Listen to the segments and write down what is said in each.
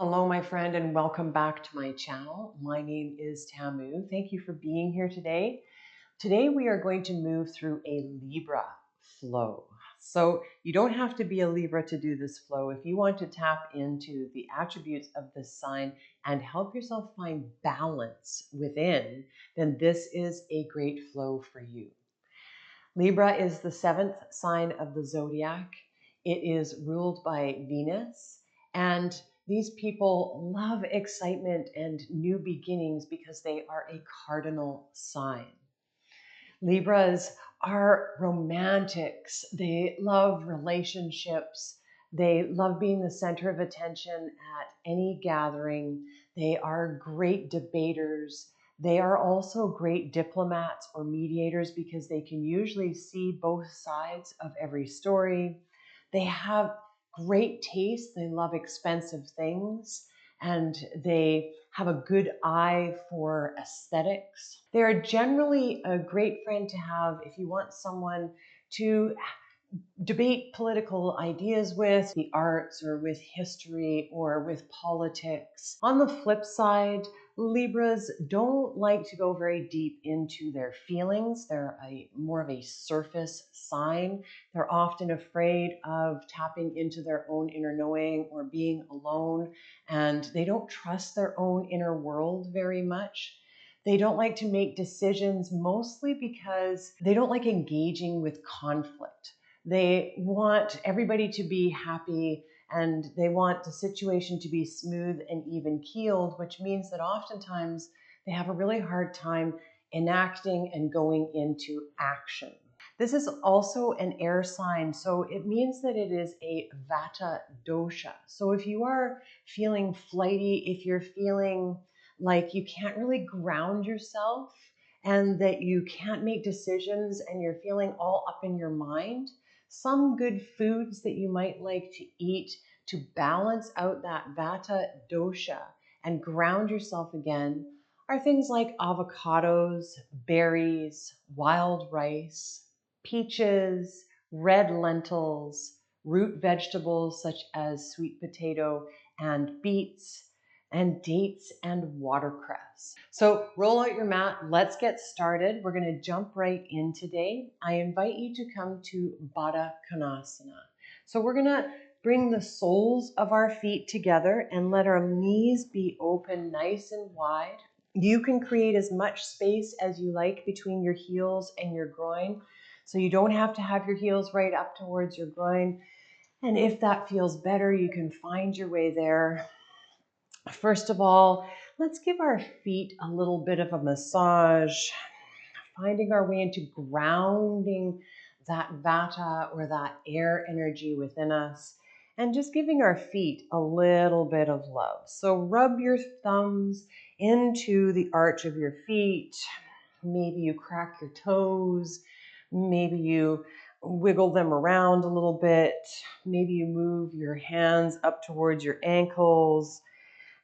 Hello, my friend, and welcome back to my channel. My name is Tamu. Thank you for being here today. Today, we are going to move through a Libra flow. So you don't have to be a Libra to do this flow. If you want to tap into the attributes of this sign and help yourself find balance within, then this is a great flow for you. Libra is the seventh sign of the zodiac. It is ruled by Venus, and these people love excitement and new beginnings because they are a cardinal sign. Libras are romantics. They love relationships. They love being the center of attention at any gathering. They are great debaters. They are also great diplomats or mediators because they can usually see both sides of every story. They have great taste. They love expensive things, and they have a good eye for aesthetics. They are generally a great friend to have if you want someone to debate political ideas with, the arts, or with history, or with politics. On the flip side, Libras don't like to go very deep into their feelings. They're more of a surface sign. They're often afraid of tapping into their own inner knowing or being alone, and they don't trust their own inner world very much. They don't like to make decisions mostly because they don't like engaging with conflict. They want everybody to be happy, and they want the situation to be smooth and even keeled, which means that oftentimes they have a really hard time enacting and going into action. This is also an air sign, so it means that it is a vata dosha. So if you are feeling flighty, if you're feeling like you can't really ground yourself and that you can't make decisions and you're feeling all up in your mind, some good foods that you might like to eat to balance out that vata dosha and ground yourself again are things like avocados, berries, wild rice, peaches, red lentils, root vegetables such as sweet potato and beets, and dates and watercress. So roll out your mat. Let's get started. We're going to jump right in today. I invite you to come to Baddha Konasana. So we're going to bring the soles of our feet together and let our knees be open nice and wide. You can create as much space as you like between your heels and your groin. So you don't have to have your heels right up towards your groin. And if that feels better, you can find your way there. First of all, let's give our feet a little bit of a massage, finding our way into grounding that vata or that air energy within us, and just giving our feet a little bit of love. So rub your thumbs into the arch of your feet. Maybe you crack your toes. Maybe you wiggle them around a little bit. Maybe you move your hands up towards your ankles.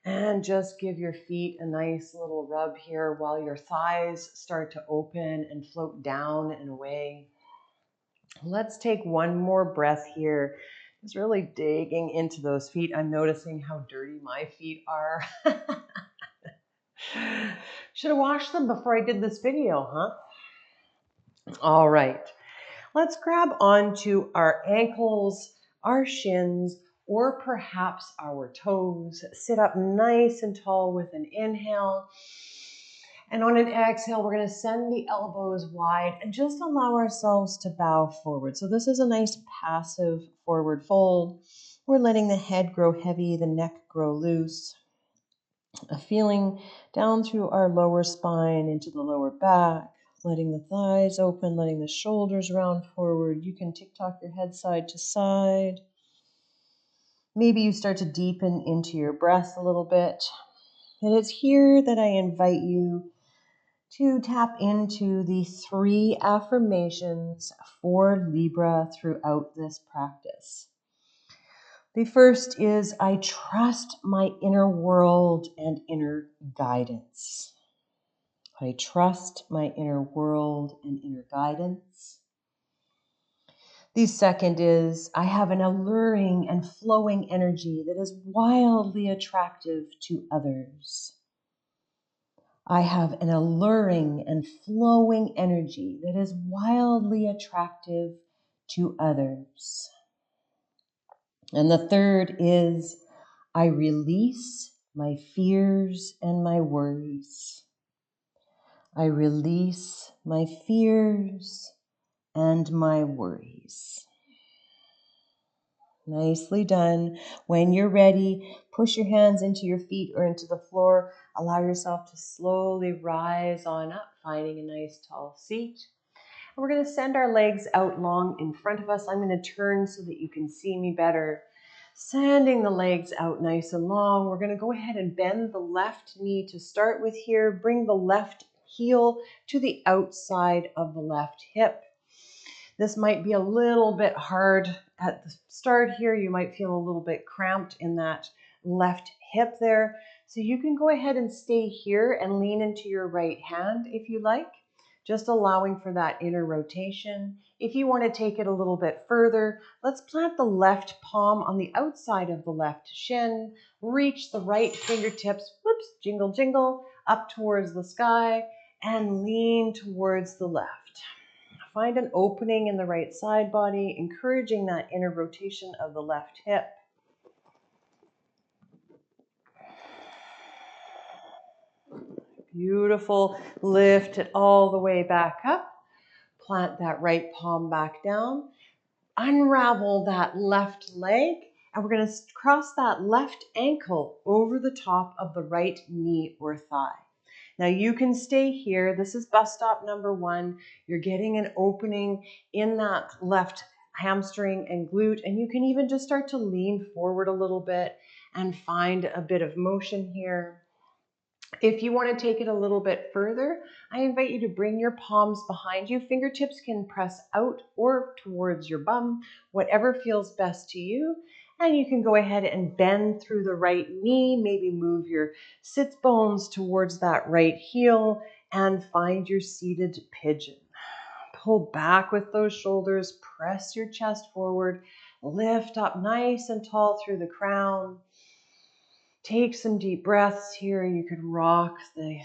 And just give your feet a nice little rub here while your thighs start to open and float down and away. Let's take one more breath here. Just really digging into those feet. I'm noticing how dirty my feet are. Should have washed them before I did this video, huh? All right. Let's grab onto our ankles, our shins, or perhaps our toes. Sit up nice and tall with an inhale. And on an exhale, we're going to send the elbows wide and just allow ourselves to bow forward. So this is a nice passive forward fold. We're letting the head grow heavy, the neck grow loose. A feeling down through our lower spine into the lower back. Letting the thighs open, letting the shoulders round forward. You can tick-tock your head side to side. Maybe you start to deepen into your breath a little bit. And it's here that I invite you to tap into the 3 affirmations for Libra throughout this practice. The first is, I trust my inner world and inner guidance. I trust my inner world and inner guidance. The second is, I have an alluring and flowing energy that is wildly attractive to others. I have an alluring and flowing energy that is wildly attractive to others. And the third is, I release my fears and my worries. I release my fears and my worries. Nicely done. When you're ready, push your hands into your feet or into the floor. Allow yourself to slowly rise on up, finding a nice tall seat. And we're going to send our legs out long in front of us. I'm going to turn so that you can see me better. Sending the legs out nice and long. We're going to go ahead and bend the left knee to start with here. Bring the left heel to the outside of the left hip. This might be a little bit hard at the start here. You might feel a little bit cramped in that left hip there. So you can go ahead and stay here and lean into your right hand if you like, just allowing for that inner rotation. If you want to take it a little bit further, let's plant the left palm on the outside of the left shin, reach the right fingertips, whoops, jingle, jingle, up towards the sky, and lean towards the left. Find an opening in the right side body, encouraging that inner rotation of the left hip. Beautiful. Lift it all the way back up. Plant that right palm back down. Unravel that left leg. And we're going to cross that left ankle over the top of the right knee or thigh. Now you can stay here. This is bus stop number 1. You're getting an opening in that left hamstring and glute, and you can even just start to lean forward a little bit and find a bit of motion here. If you want to take it a little bit further, I invite you to bring your palms behind you. Fingertips can press out or towards your bum, whatever feels best to you. And you can go ahead and bend through the right knee, maybe move your sits bones towards that right heel and find your seated pigeon. Pull back with those shoulders, press your chest forward, lift up nice and tall through the crown. Take some deep breaths here. You could rock the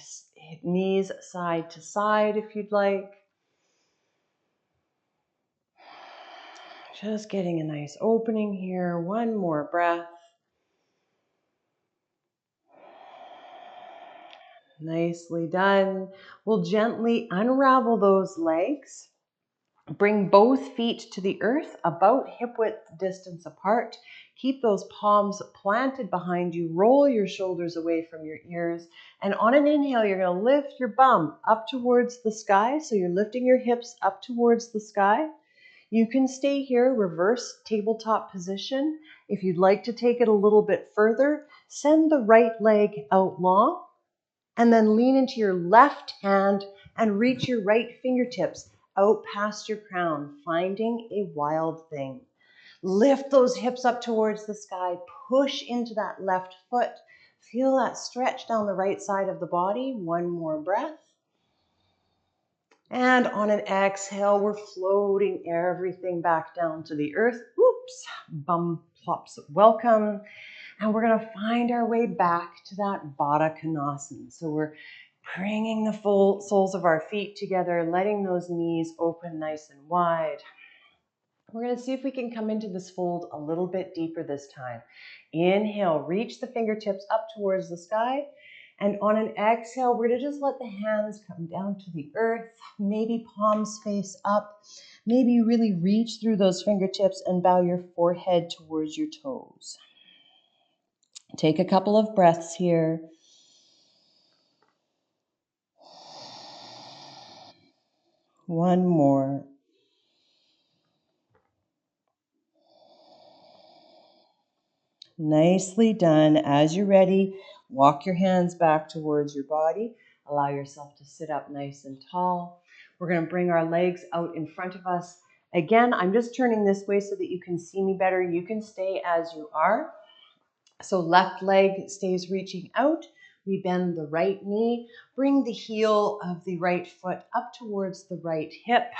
knees side to side if you'd like. Just getting a nice opening here. One more breath. Nicely done. We'll gently unravel those legs. Bring both feet to the earth, about hip width distance apart. Keep those palms planted behind you. Roll your shoulders away from your ears. And on an inhale, you're going to lift your bum up towards the sky. So you're lifting your hips up towards the sky. You can stay here, reverse tabletop position. If you'd like to take it a little bit further, send the right leg out long and then lean into your left hand and reach your right fingertips out past your crown, finding a wild thing. Lift those hips up towards the sky, push into that left foot. Feel that stretch down the right side of the body. One more breath. And on an exhale, we're floating everything back down to the earth. Whoops, bum plops, welcome. And we're gonna find our way back to that Baddha Konasana. So we're bringing the full soles of our feet together, letting those knees open nice and wide. We're going to see if we can come into this fold a little bit deeper this time. Inhale, reach the fingertips up towards the sky. And on an exhale, we're going to just let the hands come down to the earth, maybe palms face up. Maybe really reach through those fingertips and bow your forehead towards your toes. Take a couple of breaths here. One more. Nicely done. As you're ready, walk your hands back towards your body. Allow yourself to sit up nice and tall. We're going to bring our legs out in front of us. Again, I'm just turning this way so that you can see me better. You can stay as you are. So left leg stays reaching out. We bend the right knee. Bring the heel of the right foot up towards the right hip.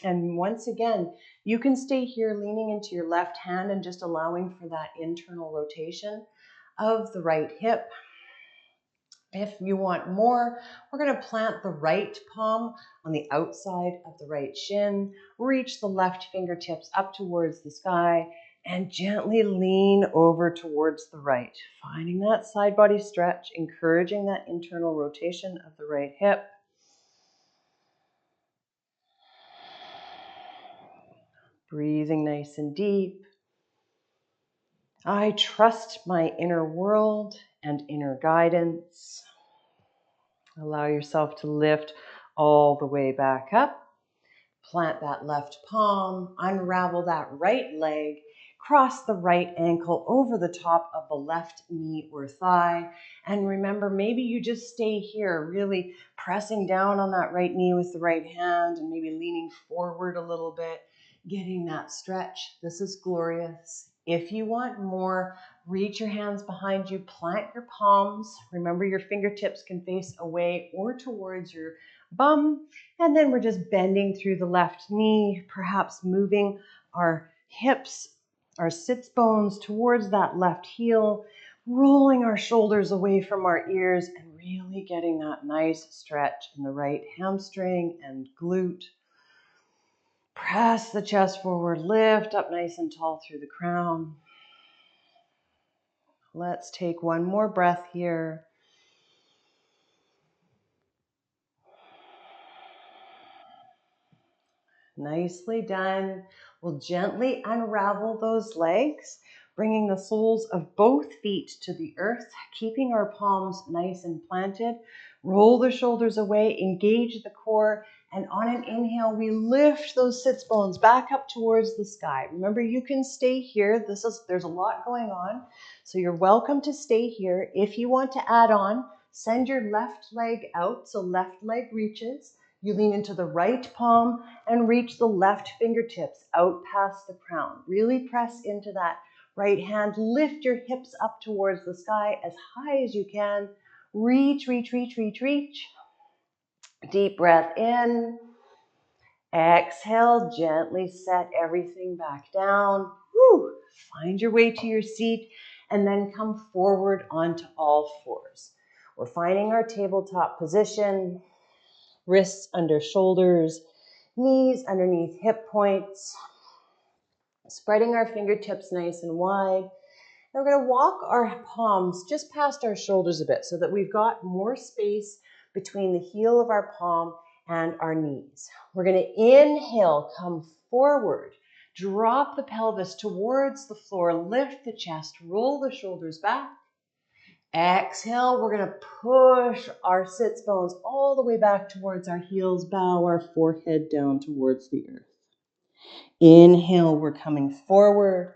And once again, you can stay here leaning into your left hand and just allowing for that internal rotation of the right hip. If you want more, we're going to plant the right palm on the outside of the right shin, reach the left fingertips up towards the sky, and gently lean over towards the right, finding that side body stretch, encouraging that internal rotation of the right hip. Breathing nice and deep. I trust my inner world and inner guidance. Allow yourself to lift all the way back up. Plant that left palm, unravel that right leg, cross the right ankle over the top of the left knee or thigh. And remember, maybe you just stay here, really pressing down on that right knee with the right hand and maybe leaning forward a little bit, getting that stretch. This is glorious. If you want more, reach your hands behind you, plant your palms. Remember, your fingertips can face away or towards your bum. And then we're just bending through the left knee, perhaps moving our hips, our sits bones towards that left heel, rolling our shoulders away from our ears, and really getting that nice stretch in the right hamstring and glute. Press the chest forward, lift up nice and tall through the crown. Let's take one more breath here. Nicely done. We'll gently unravel those legs, bringing the soles of both feet to the earth, keeping our palms nice and planted. Roll the shoulders away, engage the core, and on an inhale, we lift those sits bones back up towards the sky. Remember, you can stay here. There's a lot going on, so you're welcome to stay here. If you want to add on, send your left leg out, so left leg reaches. You lean into the right palm and reach the left fingertips out past the crown. Really press into that right hand. Lift your hips up towards the sky as high as you can. Reach, reach, reach, reach, reach. Deep breath in. Exhale, gently set everything back down. Woo. Find your way to your seat and then come forward onto all fours. We're finding our tabletop position. Wrists under shoulders, knees underneath hip points, spreading our fingertips nice and wide. And we're going to walk our palms just past our shoulders a bit so that we've got more space between the heel of our palm and our knees. We're going to inhale, come forward, drop the pelvis towards the floor, lift the chest, roll the shoulders back. Exhale, we're going to push our sits bones all the way back towards our heels, bow our forehead down towards the earth. Inhale, we're coming forward,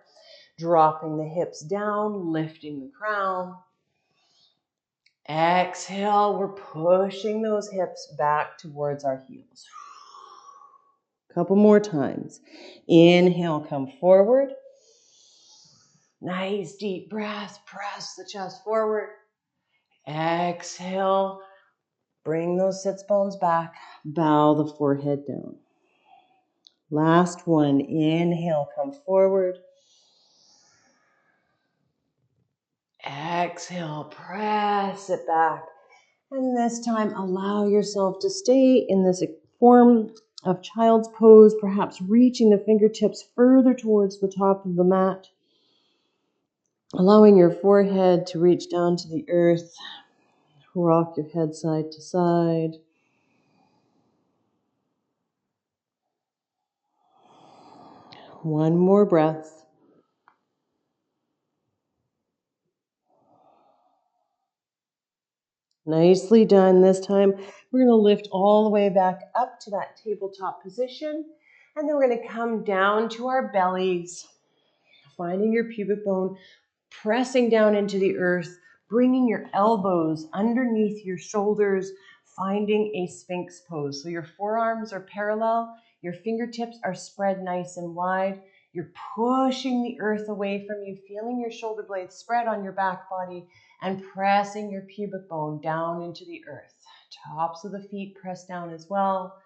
dropping the hips down, lifting the crown. Exhale, we're pushing those hips back towards our heels. Couple more times. Inhale, come forward. Nice deep breath, press the chest forward. Exhale, bring those sits bones back, bow the forehead down. Last one, inhale, come forward. Exhale, press it back. And this time, allow yourself to stay in this form of child's pose, perhaps reaching the fingertips further towards the top of the mat, allowing your forehead to reach down to the earth. Rock your head side to side. One more breath. Nicely done. This time, we're going to lift all the way back up to that tabletop position. And then we're going to come down to our bellies, finding your pubic bone, pressing down into the earth, bringing your elbows underneath your shoulders, finding a sphinx pose. So your forearms are parallel, your fingertips are spread nice and wide. You're pushing the earth away from you, feeling your shoulder blades spread on your back body and pressing your pubic bone down into the earth. Tops of the feet press down as well.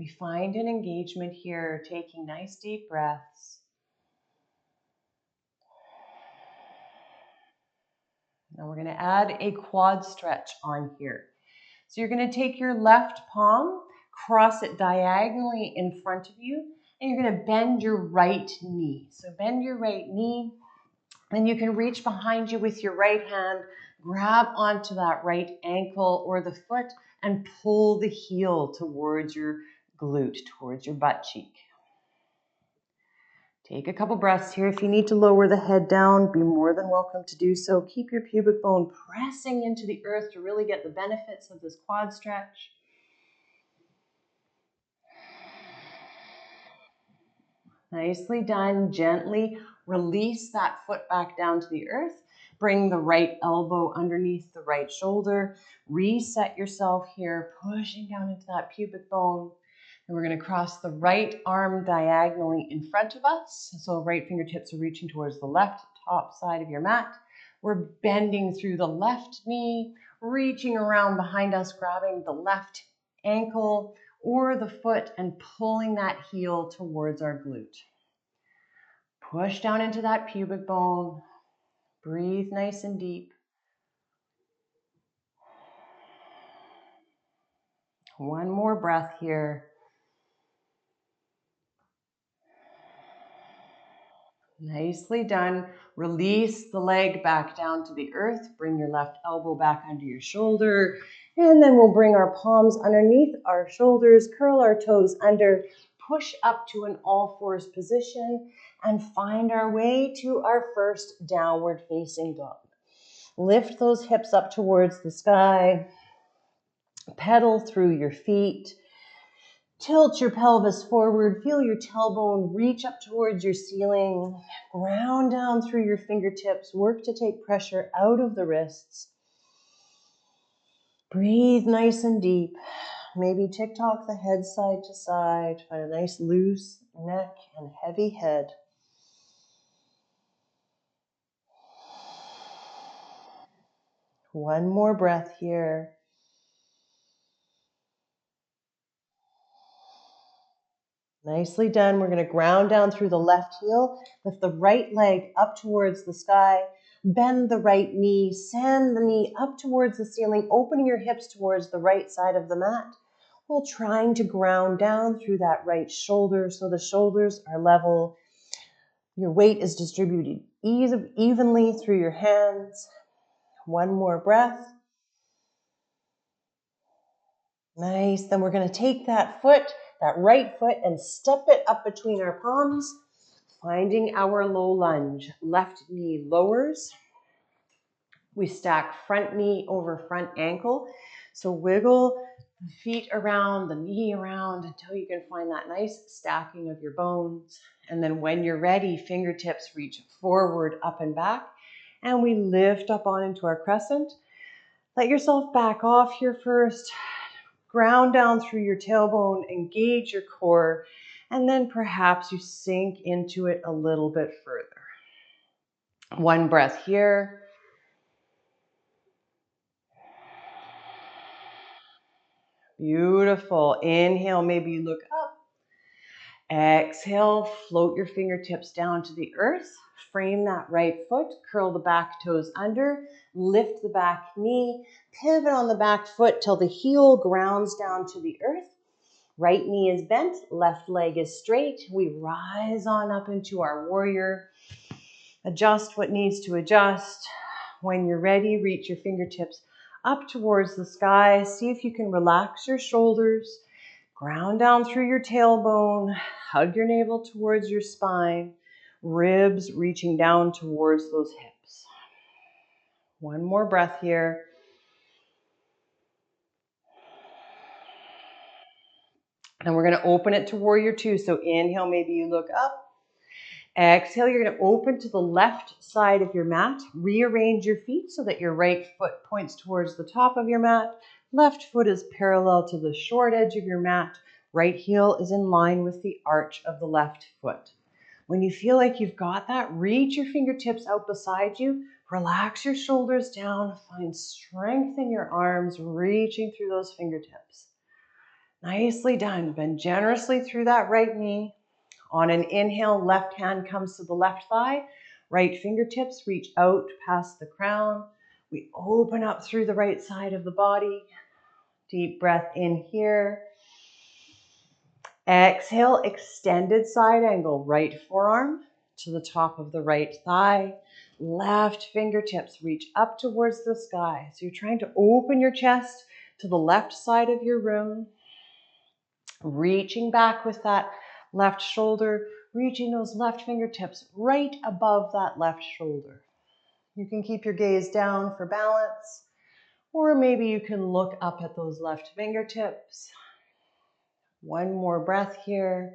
We find an engagement here, taking nice deep breaths. Now we're going to add a quad stretch on here. So you're going to take your left palm, cross it diagonally in front of you, and you're going to bend your right knee. So bend your right knee, and you can reach behind you with your right hand, grab onto that right ankle or the foot, and pull the heel towards your glute, towards your butt cheek. Take a couple breaths here. If you need to lower the head down, be more than welcome to do so. Keep your pubic bone pressing into the earth to really get the benefits of this quad stretch. Nicely done. Gently release that foot back down to the earth. Bring the right elbow underneath the right shoulder. Reset yourself here, pushing down into that pubic bone. And we're going to cross the right arm diagonally in front of us. So right fingertips are reaching towards the left top side of your mat. We're bending through the left knee, reaching around behind us, grabbing the left ankle or the foot and pulling that heel towards our glute. Push down into that pubic bone. Breathe nice and deep. One more breath here. Nicely done. Release the leg back down to the earth. Bring your left elbow back under your shoulder. And then we'll bring our palms underneath our shoulders, curl our toes under, push up to an all fours position, and find our way to our first downward facing dog. Lift those hips up towards the sky. Pedal through your feet. Tilt your pelvis forward, feel your tailbone reach up towards your ceiling, ground down through your fingertips, work to take pressure out of the wrists. Breathe nice and deep. Maybe tick-tock the head side to side, find a nice loose neck and heavy head. One more breath here. Nicely done. We're going to ground down through the left heel, lift the right leg up towards the sky, bend the right knee, send the knee up towards the ceiling, opening your hips towards the right side of the mat, while trying to ground down through that right shoulder so the shoulders are level. Your weight is distributed evenly through your hands. One more breath. Nice. Then we're going to take that right foot, and step it up between our palms, finding our low lunge. Left knee lowers. We stack front knee over front ankle. So wiggle the feet around, the knee around until you can find that nice stacking of your bones. And then when you're ready, fingertips reach forward, up and back. And we lift up on into our crescent. Let yourself back off here first. Ground down through your tailbone, engage your core, and then perhaps you sink into it a little bit further. One breath here. Beautiful. Inhale, maybe you look up. Exhale, float your fingertips down to the earth. Frame that right foot, curl the back toes under, lift the back knee, pivot on the back foot till the heel grounds down to the earth. Right knee is bent, left leg is straight. We rise on up into our warrior. Adjust what needs to adjust. When you're ready, reach your fingertips up towards the sky. See if you can relax your shoulders. Ground down through your tailbone. Hug your navel towards your spine. Ribs reaching down towards those hips. One more breath here. And we're going to open it to warrior two. So inhale, maybe you look up. Exhale, you're going to open to the left side of your mat. Rearrange your feet so that your right foot points towards the top of your mat. Left foot is parallel to the short edge of your mat. Right heel is in line with the arch of the left foot. When you feel like you've got that, reach your fingertips out beside you. Relax your shoulders down. Find strength in your arms, reaching through those fingertips. Nicely done. Bend generously through that right knee. On an inhale, left hand comes to the left thigh. Right fingertips reach out past the crown. We open up through the right side of the body. Deep breath in here. Exhale, extended side angle, right forearm to the top of the right thigh. Left fingertips reach up towards the sky. So you're trying to open your chest to the left side of your room. Reaching back with that left shoulder, reaching those left fingertips right above that left shoulder. You can keep your gaze down for balance, or maybe you can look up at those left fingertips. One more breath here.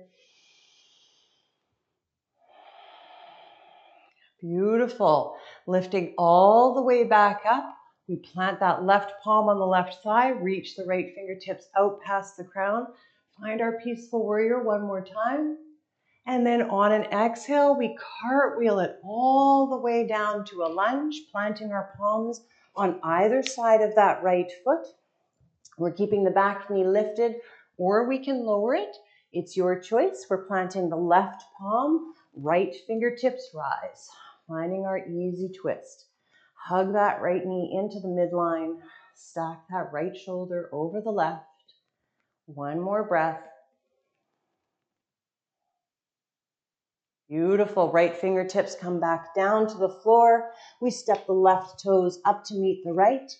Beautiful. Lifting all the way back up. We plant that left palm on the left thigh, reach the right fingertips out past the crown. Find our peaceful warrior one more time. And then on an exhale, we cartwheel it all the way down to a lunge, planting our palms on either side of that right foot. We're keeping the back knee lifted, or we can lower it. It's your choice. We're planting the left palm, right fingertips rise, finding our easy twist. Hug that right knee into the midline, stack that right shoulder over the left. One more breath. Beautiful. Right fingertips come back down to the floor. We step the left toes up to meet the right.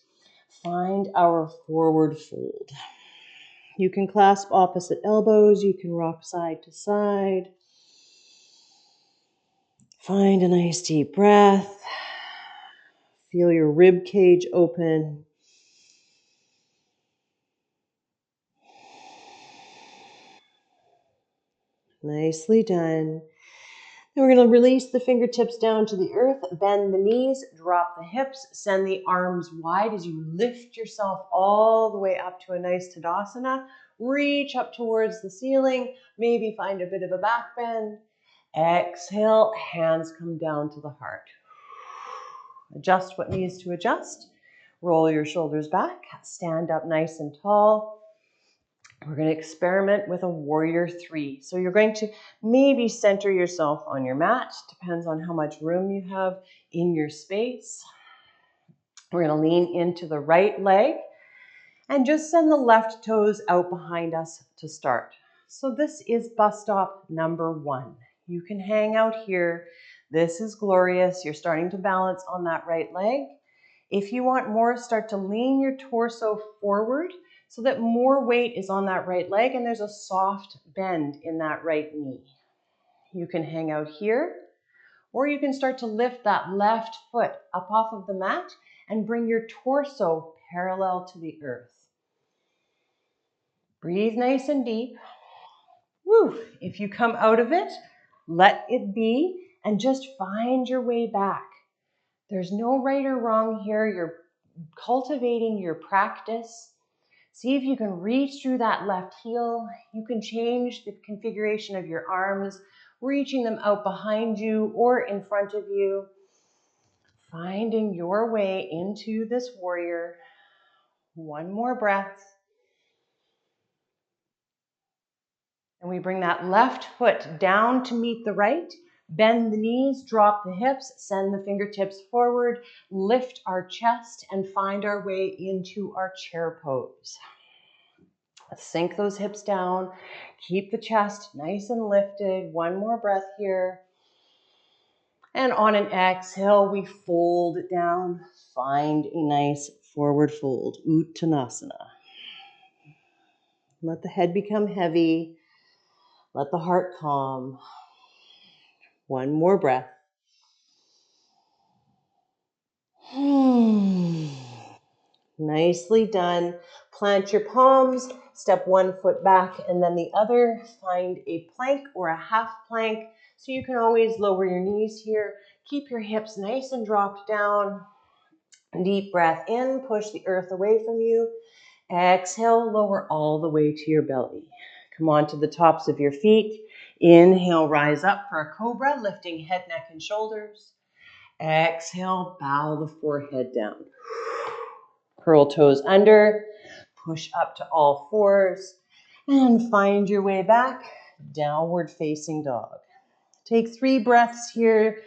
Find our forward fold. You can clasp opposite elbows. You can rock side to side. Find a nice deep breath. Feel your rib cage open. Nicely done. Then we're going to release the fingertips down to the earth, bend the knees, drop the hips, send the arms wide as you lift yourself all the way up to a nice Tadasana. Reach up towards the ceiling, maybe find a bit of a back bend. Exhale, hands come down to the heart. Adjust what needs to adjust. Roll your shoulders back, stand up nice and tall. We're going to experiment with a warrior 3. So you're going to maybe center yourself on your mat. Depends on how much room you have in your space. We're going to lean into the right leg and just send the left toes out behind us to start. So this is bus stop number 1. You can hang out here. This is glorious. You're starting to balance on that right leg. If you want more, start to lean your torso forward so that more weight is on that right leg and there's a soft bend in that right knee. You can hang out here, or you can start to lift that left foot up off of the mat and bring your torso parallel to the earth. Breathe nice and deep. Woo! If you come out of it, let it be and just find your way back. There's no right or wrong here. You're cultivating your practice. See if you can reach through that left heel. You can change the configuration of your arms, reaching them out behind you or in front of you. Finding your way into this warrior. One more breath. And we bring that left foot down to meet the right. Bend the knees, drop the hips, send the fingertips forward, lift our chest, and find our way into our chair pose. Sink those hips down. Keep the chest nice and lifted. One more breath here. And on an exhale, we fold it down. Find a nice forward fold, Uttanasana. Let the head become heavy. Let the heart calm. One more breath. Nicely done. Plant your palms, step one foot back and then the other. Find a plank or a half plank. So you can always lower your knees here. Keep your hips nice and dropped down. Deep breath in, push the earth away from you. Exhale, lower all the way to your belly. Come on to the tops of your feet. Inhale, rise up for a cobra, lifting head, neck, and shoulders. Exhale, bow the forehead down. Curl toes under, push up to all fours. And find your way back, downward facing dog. Take 3 breaths here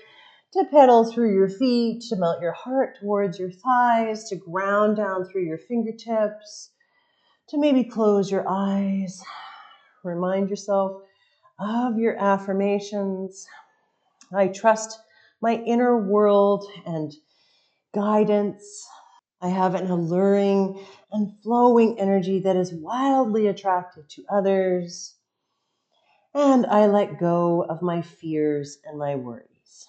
to pedal through your feet, to melt your heart towards your thighs, to ground down through your fingertips, to maybe close your eyes. Remind yourself of your affirmations. I trust my inner world and guidance. I have an alluring and flowing energy that is wildly attractive to others. And I let go of my fears and my worries.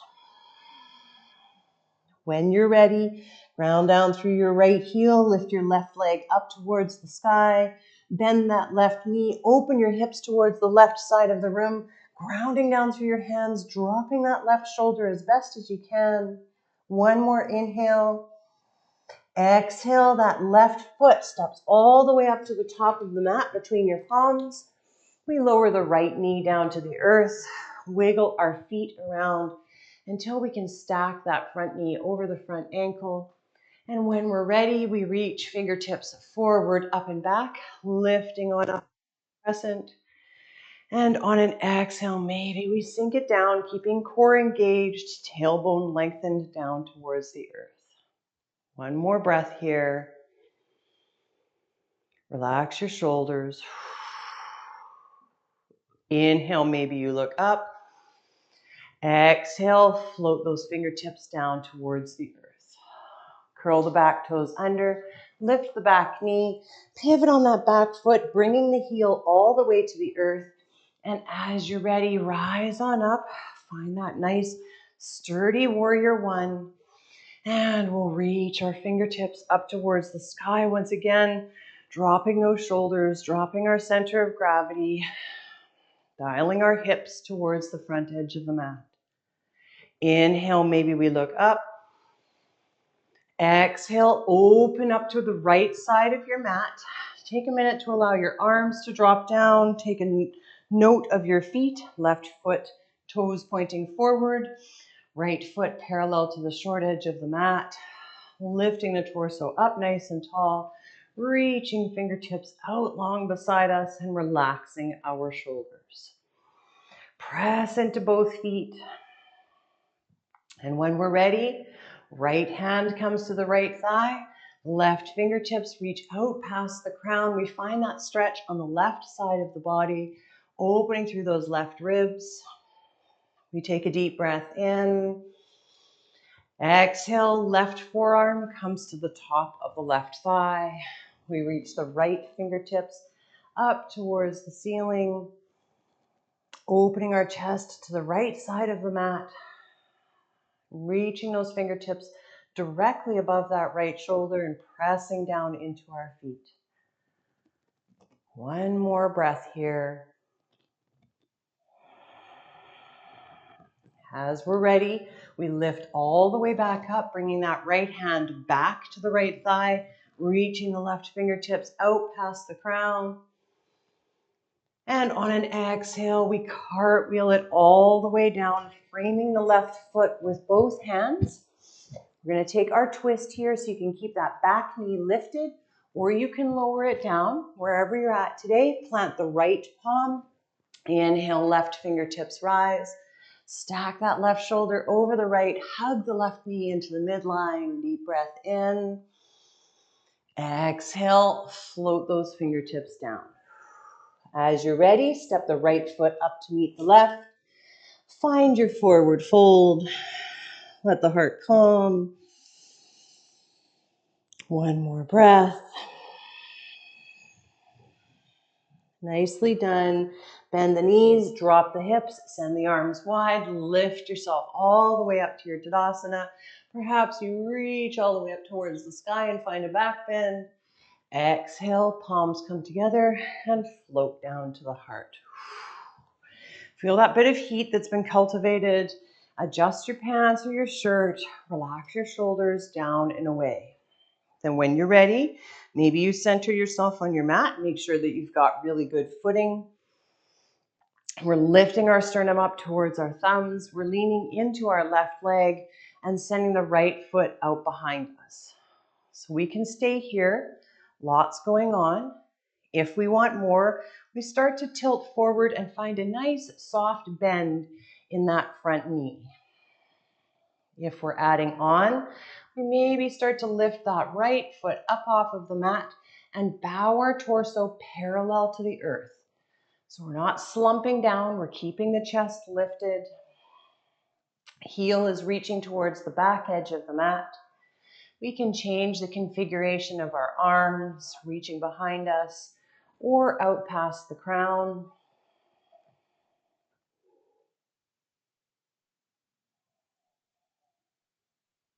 When you're ready, ground down through your right heel, lift your left leg up towards the sky, bend that left knee, open your hips towards the left side of the room, grounding down through your hands, dropping that left shoulder as best as you can. One more inhale. Exhale, that left foot steps all the way up to the top of the mat between your palms. We lower the right knee down to the earth, wiggle our feet around until we can stack that front knee over the front ankle. And when we're ready, we reach fingertips forward, up and back, lifting on up crescent. And on an exhale, maybe we sink it down, keeping core engaged, tailbone lengthened down towards the earth. One more breath here. Relax your shoulders. Inhale, maybe you look up. Exhale, float those fingertips down towards the earth. Curl the back toes under, lift the back knee, pivot on that back foot, bringing the heel all the way to the earth. And as you're ready, rise on up. Find that nice, sturdy warrior one. And we'll reach our fingertips up towards the sky once again, dropping those shoulders, dropping our center of gravity, dialing our hips towards the front edge of the mat. Inhale, maybe we look up. Exhale, open up to the right side of your mat. Take a minute to allow your arms to drop down. Take a note of your feet, left foot, toes pointing forward, right foot parallel to the short edge of the mat. Lifting the torso up nice and tall, reaching fingertips out long beside us and relaxing our shoulders. Press into both feet. And when we're ready, right hand comes to the right thigh, left fingertips reach out past the crown. We find that stretch on the left side of the body, opening through those left ribs. We take a deep breath in. Exhale, left forearm comes to the top of the left thigh. We reach the right fingertips up towards the ceiling, opening our chest to the right side of the mat, reaching those fingertips directly above that right shoulder and pressing down into our feet. One more breath here. As we're ready, we lift all the way back up, bringing that right hand back to the right thigh, reaching the left fingertips out past the crown. And on an exhale, we cartwheel it all the way down, framing the left foot with both hands. We're going to take our twist here so you can keep that back knee lifted, or you can lower it down wherever you're at today. Plant the right palm. Inhale, left fingertips rise. Stack that left shoulder over the right. Hug the left knee into the midline. Deep breath in. Exhale, float those fingertips down. As you're ready, step the right foot up to meet the left. Find your forward fold. Let the heart calm. One more breath. Nicely done. Bend the knees, drop the hips, send the arms wide, lift yourself all the way up to your Tadasana. Perhaps you reach all the way up towards the sky and find a back bend. Exhale, palms come together and float down to the heart. Feel that bit of heat that's been cultivated. Adjust your pants or your shirt. Relax your shoulders down and away. Then when you're ready, maybe you center yourself on your mat. Make sure that you've got really good footing. We're lifting our sternum up towards our thumbs. We're leaning into our left leg and sending the right foot out behind us. So we can stay here. Lots going on. If we want more, we start to tilt forward and find a nice soft bend in that front knee. If we're adding on, we maybe start to lift that right foot up off of the mat and bow our torso parallel to the earth. So we're not slumping down, we're keeping the chest lifted. Heel is reaching towards the back edge of the mat. We can change the configuration of our arms, reaching behind us or out past the crown.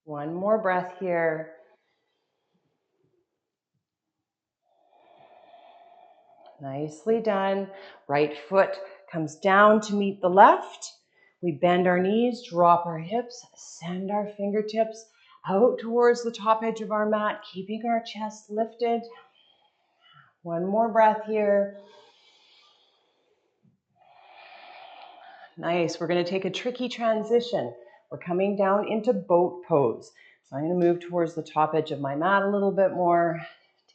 One more breath here. Nicely done. Right foot comes down to meet the left. We bend our knees, drop our hips, send our fingertips out towards the top edge of our mat, keeping our chest lifted. One more breath here. Nice. We're going to take a tricky transition. We're coming down into boat pose. So I'm going to move towards the top edge of my mat a little bit more.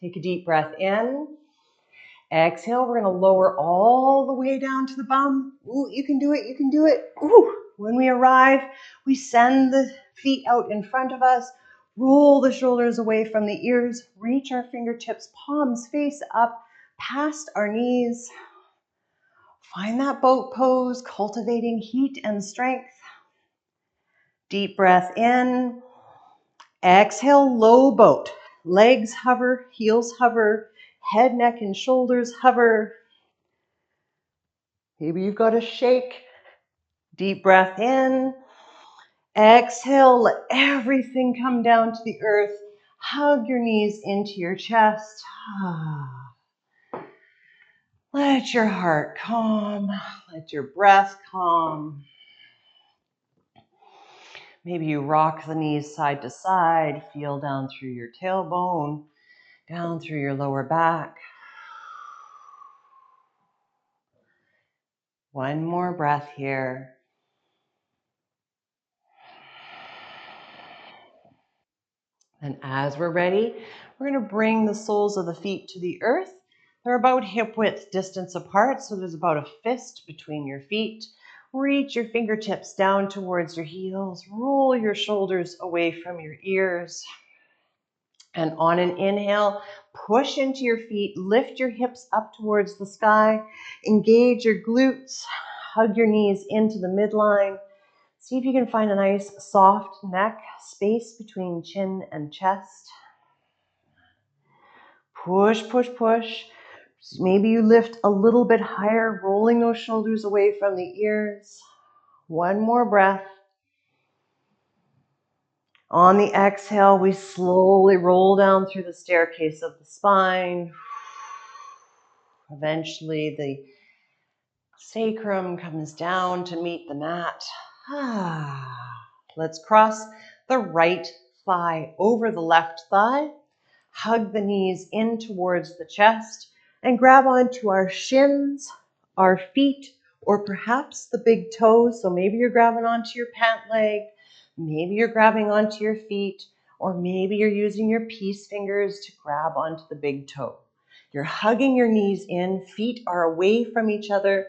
Take a deep breath in. Exhale, we're going to lower all the way down to the bum. Ooh, you can do it, you can do it. Ooh. When we arrive, we send the feet out in front of us, roll the shoulders away from the ears, reach our fingertips, palms face up, past our knees. Find that boat pose, cultivating heat and strength. Deep breath in. Exhale, low boat. Legs hover, heels hover, head, neck, and shoulders hover. Maybe you've got a shake. Deep breath in. Exhale, let everything come down to the earth. Hug your knees into your chest. Let your heart calm. Let your breath calm. Maybe you rock the knees side to side. Feel down through your tailbone, down through your lower back. One more breath here. And as we're ready, we're going to bring the soles of the feet to the earth. They're about hip width distance apart, so there's about a fist between your feet. Reach your fingertips down towards your heels. Roll your shoulders away from your ears. And on an inhale, push into your feet. Lift your hips up towards the sky. Engage your glutes. Hug your knees into the midline. See if you can find a nice soft neck, space between chin and chest. Push, push, push. Maybe you lift a little bit higher, rolling those shoulders away from the ears. One more breath. On the exhale, we slowly roll down through the staircase of the spine. Eventually, the sacrum comes down to meet the mat. Let's cross the right thigh over the left thigh. Hug the knees in towards the chest and grab onto our shins, our feet, or perhaps the big toes. So maybe you're grabbing onto your pant leg, maybe you're grabbing onto your feet, or maybe you're using your peace fingers to grab onto the big toe. You're hugging your knees in, feet are away from each other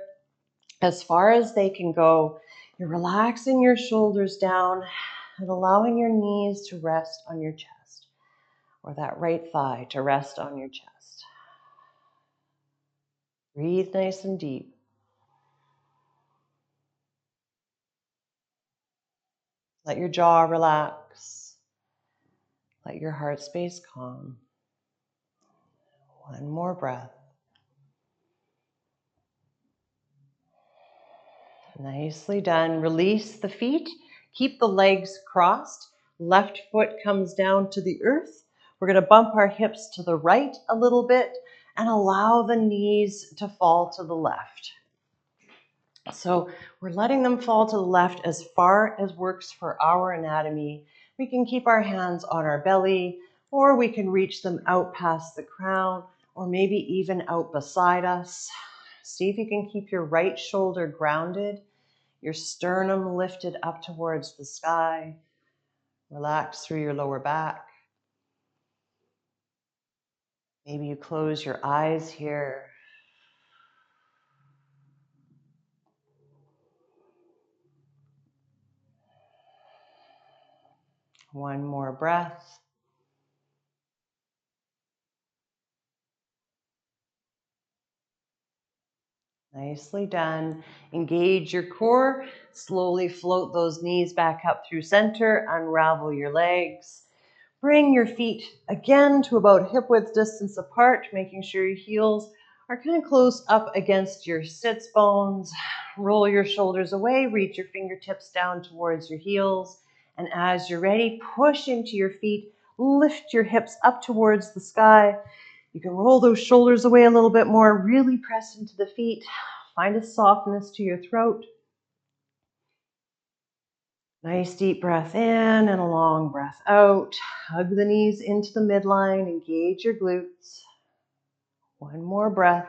as far as they can go. You're relaxing your shoulders down and allowing your knees to rest on your chest, or that right thigh to rest on your chest. Breathe nice and deep. Let your jaw relax. Let your heart space calm. One more breath. Nicely done. Release the feet. Keep the legs crossed. Left foot comes down to the earth. We're going to bump our hips to the right a little bit and allow the knees to fall to the left. So we're letting them fall to the left as far as works for our anatomy. We can keep our hands on our belly, or we can reach them out past the crown, or maybe even out beside us. See if you can keep your right shoulder grounded, your sternum lifted up towards the sky. Relax through your lower back. Maybe you close your eyes here. One more breath. Nicely done. Engage your core. Slowly float those knees back up through center. Unravel your legs. Bring your feet again to about hip width distance apart, making sure your heels are kind of close up against your sits bones. Roll your shoulders away. Reach your fingertips down towards your heels. And as you're ready, push into your feet. Lift your hips up towards the sky. You can roll those shoulders away a little bit more, really press into the feet. Find a softness to your throat. Nice deep breath in and a long breath out. Hug the knees into the midline, engage your glutes. One more breath.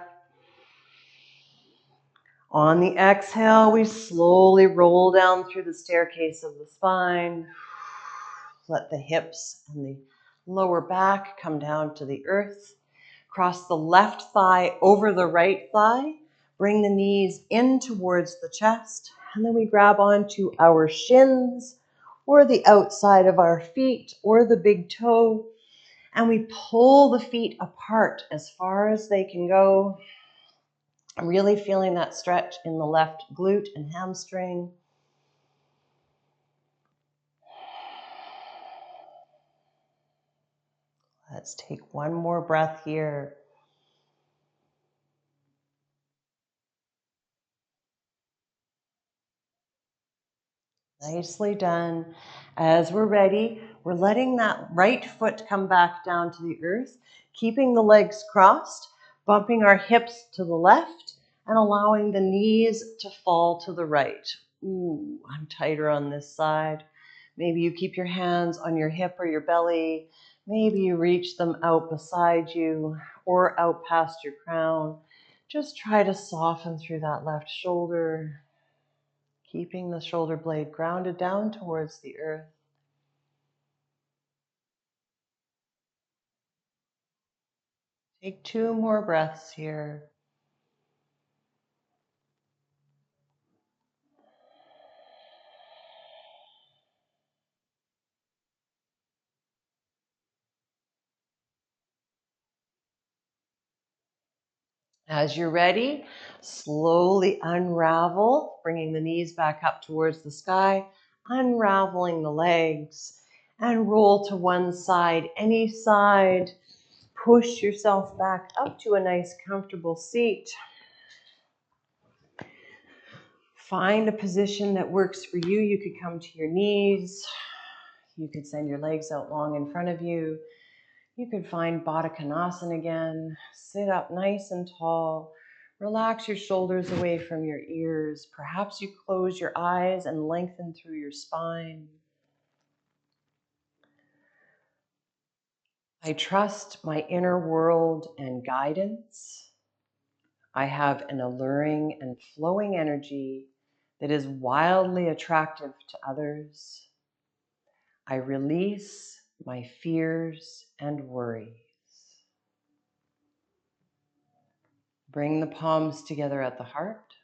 On the exhale, we slowly roll down through the staircase of the spine. Let the hips and the lower back come down to the earth. Cross the left thigh over the right thigh. Bring the knees in towards the chest. And then we grab onto our shins or the outside of our feet or the big toe. And we pull the feet apart as far as they can go. I'm really feeling that stretch in the left glute and hamstring. Let's take one more breath here. Nicely done. As we're ready, we're letting that right foot come back down to the earth, keeping the legs crossed, bumping our hips to the left, and allowing the knees to fall to the right. Ooh, I'm tighter on this side. Maybe you keep your hands on your hip or your belly. Maybe you reach them out beside you or out past your crown. Just try to soften through that left shoulder, keeping the shoulder blade grounded down towards the earth. Take 2 more breaths here. As you're ready, slowly unravel, bringing the knees back up towards the sky, unraveling the legs, and roll to one side, any side. Push yourself back up to a nice comfortable seat. Find a position that works for you. You could come to your knees. You could send your legs out long in front of you. You could find Baddha Konasana again. Sit up nice and tall. Relax your shoulders away from your ears. Perhaps you close your eyes and lengthen through your spine. I trust my inner world and guidance. I have an alluring and flowing energy that is wildly attractive to others. I release my fears and worries. Bring the palms together at the heart.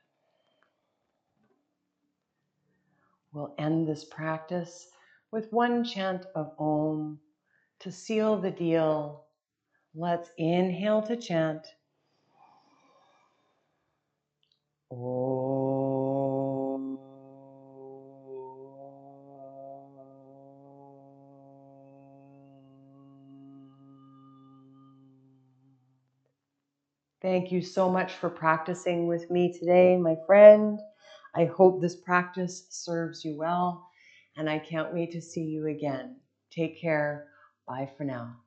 We'll end this practice with one chant of Om to seal the deal. Let's inhale to chant Om. Thank you so much for practicing with me today, my friend. I hope this practice serves you well, and I can't wait to see you again. Take care. Bye for now.